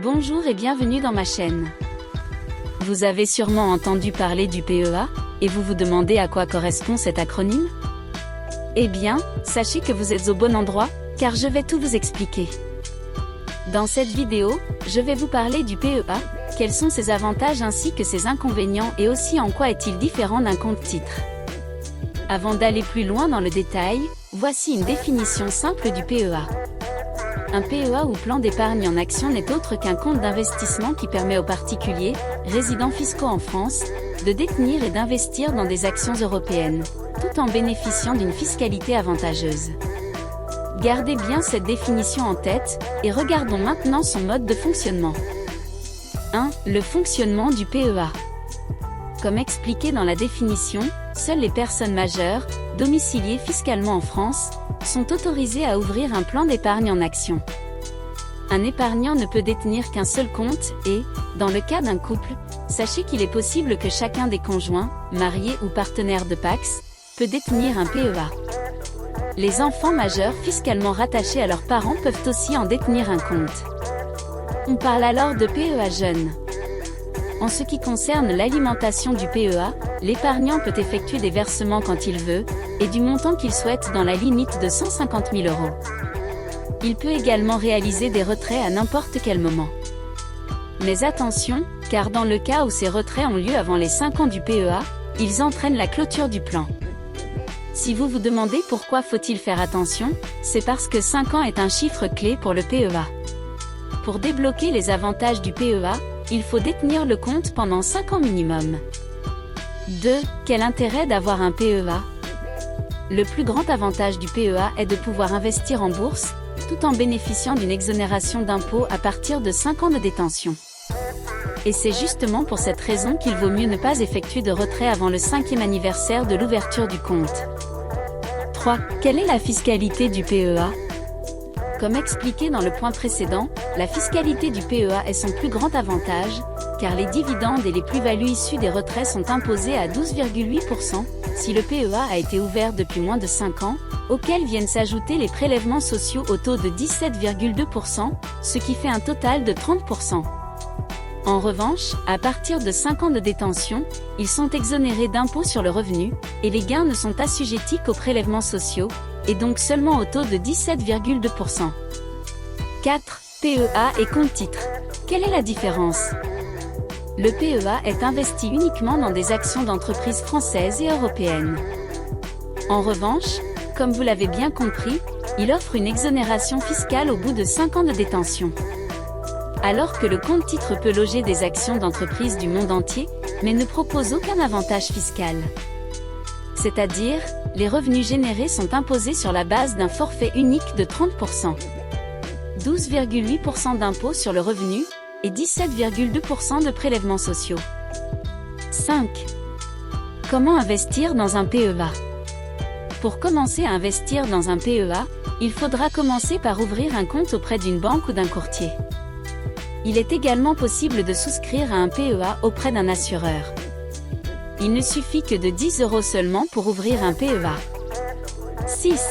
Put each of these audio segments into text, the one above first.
Bonjour et bienvenue dans ma chaîne. Vous avez sûrement entendu parler du PEA, et vous vous demandez à quoi correspond cet acronyme? Eh bien, sachez que vous êtes au bon endroit, car je vais tout vous expliquer. Dans cette vidéo, je vais vous parler du PEA, quels sont ses avantages ainsi que ses inconvénients et aussi en quoi est-il différent d'un compte-titre. Avant d'aller plus loin dans le détail, voici une définition simple du PEA. Un PEA ou plan d'épargne en action n'est autre qu'un compte d'investissement qui permet aux particuliers, résidents fiscaux en France, de détenir et d'investir dans des actions européennes, tout en bénéficiant d'une fiscalité avantageuse. Gardez bien cette définition en tête, et regardons maintenant son mode de fonctionnement. 1. Le fonctionnement du PEA. Comme expliqué dans la définition, seules les personnes majeures, domiciliées fiscalement en France, sont autorisées à ouvrir un plan d'épargne en action. Un épargnant ne peut détenir qu'un seul compte et, dans le cas d'un couple, sachez qu'il est possible que chacun des conjoints, mariés ou partenaires de PACS, peut détenir un PEA. Les enfants majeurs fiscalement rattachés à leurs parents peuvent aussi en détenir un compte. On parle alors de PEA jeune. En ce qui concerne l'alimentation du PEA, l'épargnant peut effectuer des versements quand il veut, et du montant qu'il souhaite dans la limite de 150 000 €. Il peut également réaliser des retraits à n'importe quel moment. Mais attention, car dans le cas où ces retraits ont lieu avant les 5 ans du PEA, ils entraînent la clôture du plan. Si vous vous demandez pourquoi faut-il faire attention, c'est parce que 5 ans est un chiffre clé pour le PEA. Pour débloquer les avantages du PEA, il faut détenir le compte pendant 5 ans minimum. 2. Quel intérêt d'avoir un PEA? Le plus grand avantage du PEA est de pouvoir investir en bourse, tout en bénéficiant d'une exonération d'impôt à partir de 5 ans de détention. Et c'est justement pour cette raison qu'il vaut mieux ne pas effectuer de retrait avant le 5e anniversaire de l'ouverture du compte. 3. Quelle est la fiscalité du PEA? Comme expliqué dans le point précédent, la fiscalité du PEA est son plus grand avantage, car les dividendes et les plus-values issues des retraits sont imposés à 12,8% si le PEA a été ouvert depuis moins de 5 ans, auxquels viennent s'ajouter les prélèvements sociaux au taux de 17,2%, ce qui fait un total de 30%. En revanche, à partir de 5 ans de détention, ils sont exonérés d'impôt sur le revenu, et les gains ne sont assujettis qu'aux prélèvements sociaux, et donc seulement au taux de 17,2%. 4. PEA et compte-titre. Quelle est la différence? Le PEA est investi uniquement dans des actions d'entreprises françaises et européennes. En revanche, comme vous l'avez bien compris, il offre une exonération fiscale au bout de 5 ans de détention. Alors que le compte-titre peut loger des actions d'entreprises du monde entier, mais ne propose aucun avantage fiscal. C'est-à-dire, les revenus générés sont imposés sur la base d'un forfait unique de 30%. 12,8% d'impôt sur le revenu, et 17,2% de prélèvements sociaux. 5. Comment investir dans un PEA? Pour commencer à investir dans un PEA, il faudra commencer par ouvrir un compte auprès d'une banque ou d'un courtier. Il est également possible de souscrire à un PEA auprès d'un assureur. Il ne suffit que de 10 € seulement pour ouvrir un PEA. 6.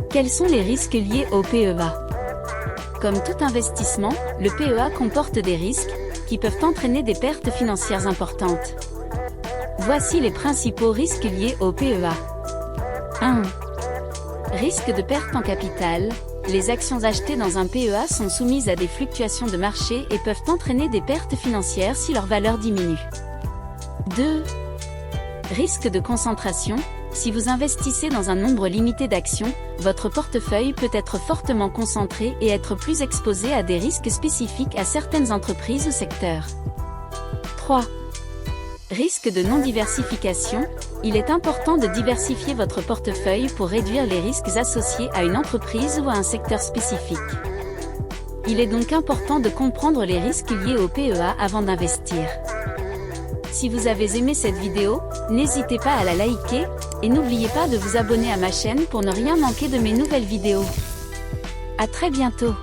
Quels sont les risques liés au PEA? Comme tout investissement, le PEA comporte des risques, qui peuvent entraîner des pertes financières importantes. Voici les principaux risques liés au PEA. 1. Risque de perte en capital. Les actions achetées dans un PEA sont soumises à des fluctuations de marché et peuvent entraîner des pertes financières si leur valeur diminue. 2. Risque de concentration. Si vous investissez dans un nombre limité d'actions, votre portefeuille peut être fortement concentré et être plus exposé à des risques spécifiques à certaines entreprises ou secteurs. 3. Risque de non-diversification. Il est important de diversifier votre portefeuille pour réduire les risques associés à une entreprise ou à un secteur spécifique. Il est donc important de comprendre les risques liés au PEA avant d'investir. Si vous avez aimé cette vidéo, n'hésitez pas à la liker, et n'oubliez pas de vous abonner à ma chaîne pour ne rien manquer de mes nouvelles vidéos. À très bientôt!